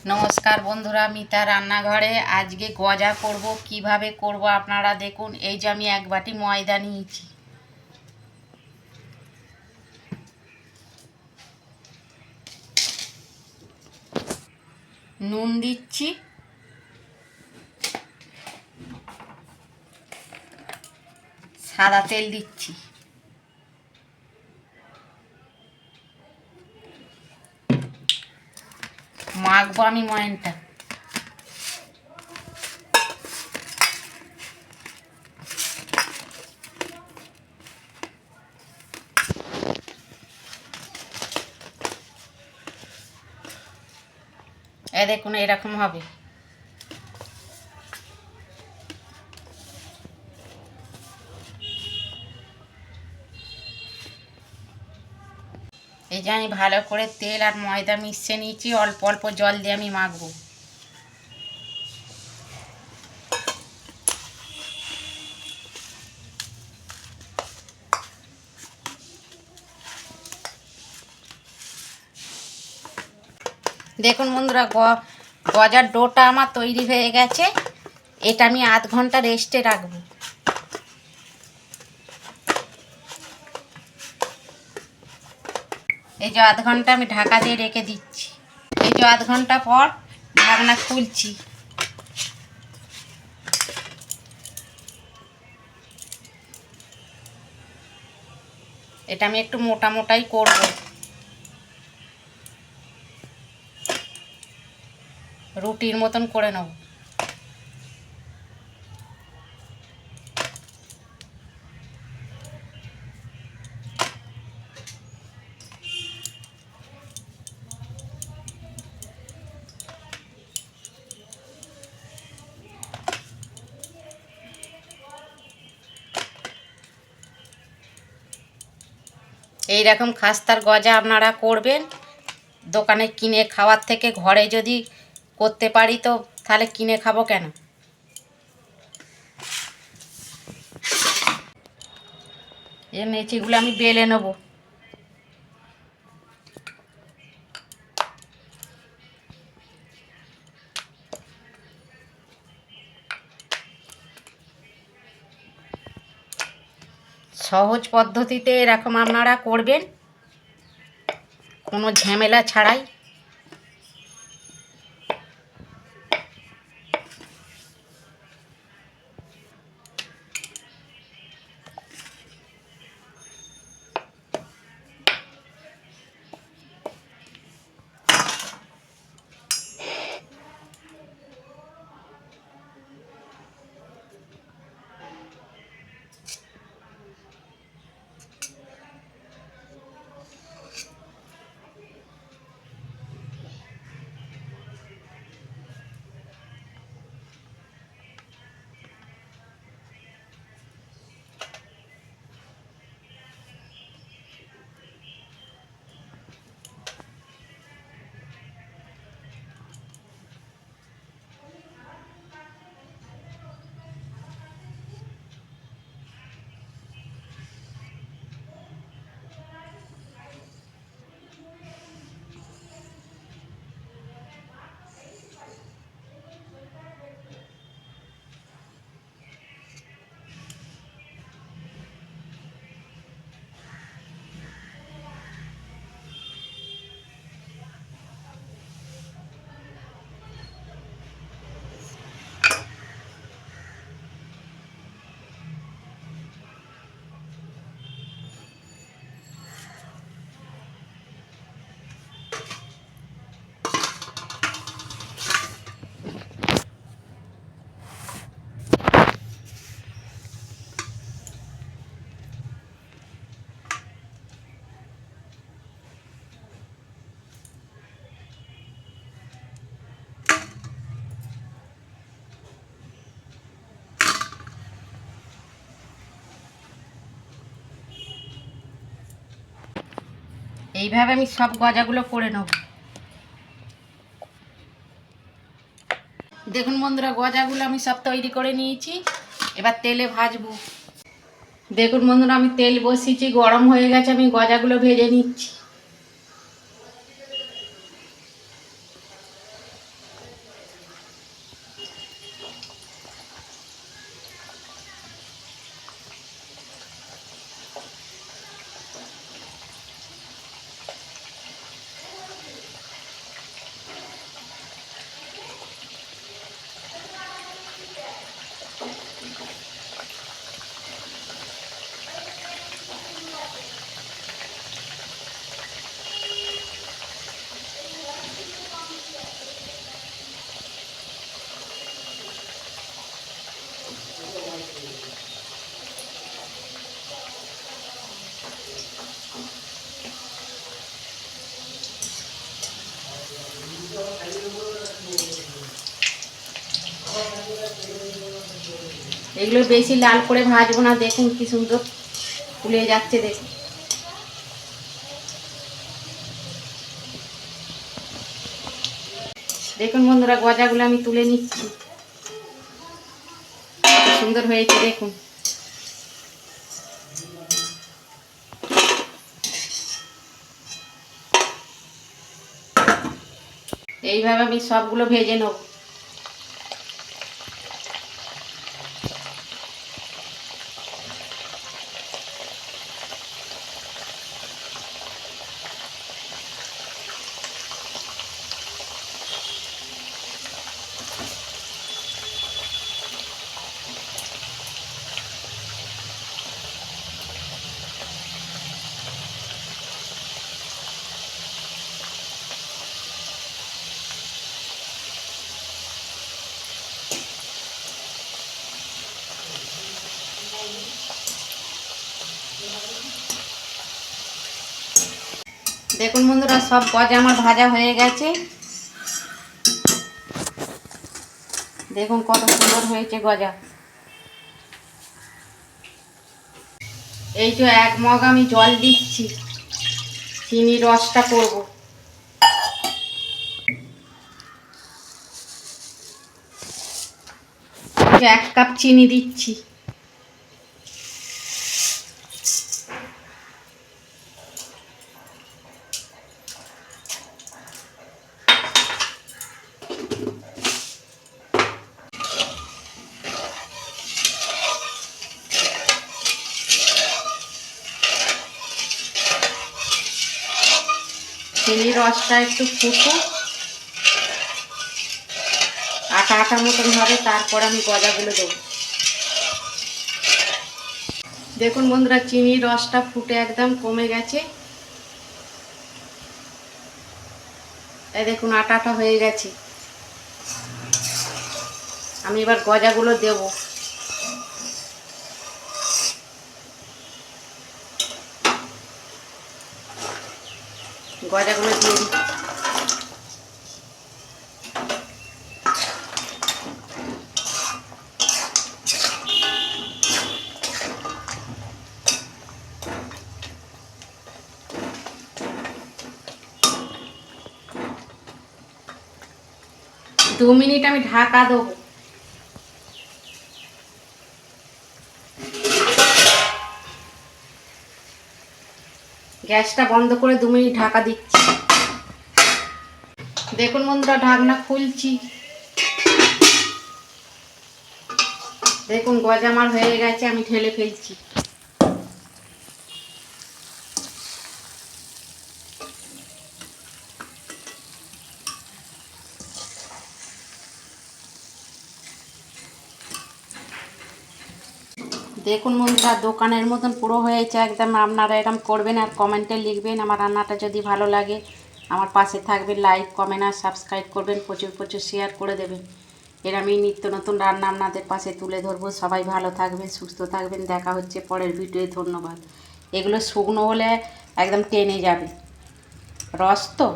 नमस्कार बंधुरा मिता रान्नाघरे आज के गजा करब किभाबे करब आपनारा देखुन। এই যে আমি এক বাটি ময়দা নিয়েছি, নুন দিচ্ছি, সাদা তেল দিচ্ছি, মাখবো আমি ময়নটা। এই দেখুন এরকম হবে। এই যে আমি ভালো করে তেল আর ময়দা মিশিয়ে নিয়েছি, অল্প অল্প জল দিয়ে আমি মাখবো। দেখুন বন্ধুরা, গজার ডোটা আমার তৈরি হয়ে গেছে। এটা আমি আধ ঘন্টা রেস্টে রাখবো। এই যে আধ ঘন্টা আমি ঢাকা দিয়ে রেখে দিচ্ছি। এই যে আধ ঘন্টা পর ঢাকনা খুলছি। এটা আমি একটু মোটা মোটাই করব, রুটির মতন করে নেব। এই রকম খাস্তার গজা আপনারা করবেন। দোকানে কিনে খাওয়ার থেকে ঘরে যদি করতে পারি তো তাহলে কিনে খাবো কেন। এই মেথিগুলো আমি বেলে নেব। সহজ পদ্ধতিতে এরকম আপনারা করবেন, কোনো ঝামেলা ছাড়াই। এইভাবে আমি সব গজাগুলো করে নেব। দেখুন বন্ধুরা, গজাগুলো আমি সব তৈরি করে নিয়েছি, এবার তেলে ভাজবো। দেখুন বন্ধুরা, আমি তেল বসিয়েছি, গরম হয়ে গেছে, আমি গজাগুলো ভেজে নিচ্ছি। এগুলো বেশি লাল করে ভাজবো না, দেখুন কি সুন্দর ফুলে যাচ্ছে। দেখুন দেখুন বন্ধুরা, গজাগুলো আমি তুলে নিচ্ছি, কত সুন্দর হয়েছে দেখুন। এইভাবে আমি সবগুলো ভেজে নেব। দেখুন বন্ধুরা, সব গজা আমার ভাজা হয়ে গেছে। দেখুন কত সুন্দর হয়েছে গজা। এই যে 1 মগ আমি জল দিচ্ছি, চিনির রসটা করব। 1 কাপ চিনি দিচ্ছি। চিনির রসটা একটু ফুটো, আটা আটা মতন হবে, তারপর আমি গজাগুলো দেবো। দেখুন বন্ধুরা, চিনির রসটা ফুটে একদম কমে গেছে। এই দেখুন আটা আটা হয়ে গেছে। আমি এবার গজাগুলো দেব। গজাগুলো দিয়ে দিচ্ছি। দু মিনিট আমি ঢাকা দেবো। গ্যাসটা বন্ধ করে 2 মিনিট ঢাকা দিচ্ছি। দেখুন বন্ধুরা, ঢাকনা খুলছি। দেখুন গজা আমার হয়ে গেছে, আমি ঢেলে ফেলছি। দেখুন বন্ধুরা, দোকানের মতন পুরো হয়েছে একদম। আপনারা এরকম করবেন আর কমেন্টে লিখবেন। আমার রান্নাটা যদি ভালো লাগে আমার পাশে থাকবেন, লাইক কমেন্ট আর সাবস্ক্রাইব করবেন, প্রচুর প্রচুর শেয়ার করে দেবেন। এরমই নিত্য নতুন রান্না আপনাদের পাশে তুলে ধরবো। সবাই ভালো থাকবেন, সুস্থ থাকবেন। দেখা হচ্ছে পরের ভিডিওয়ে। ধন্যবাদ। এগুলো শুকনো হলে একদম টেনে যাবে, রস তো।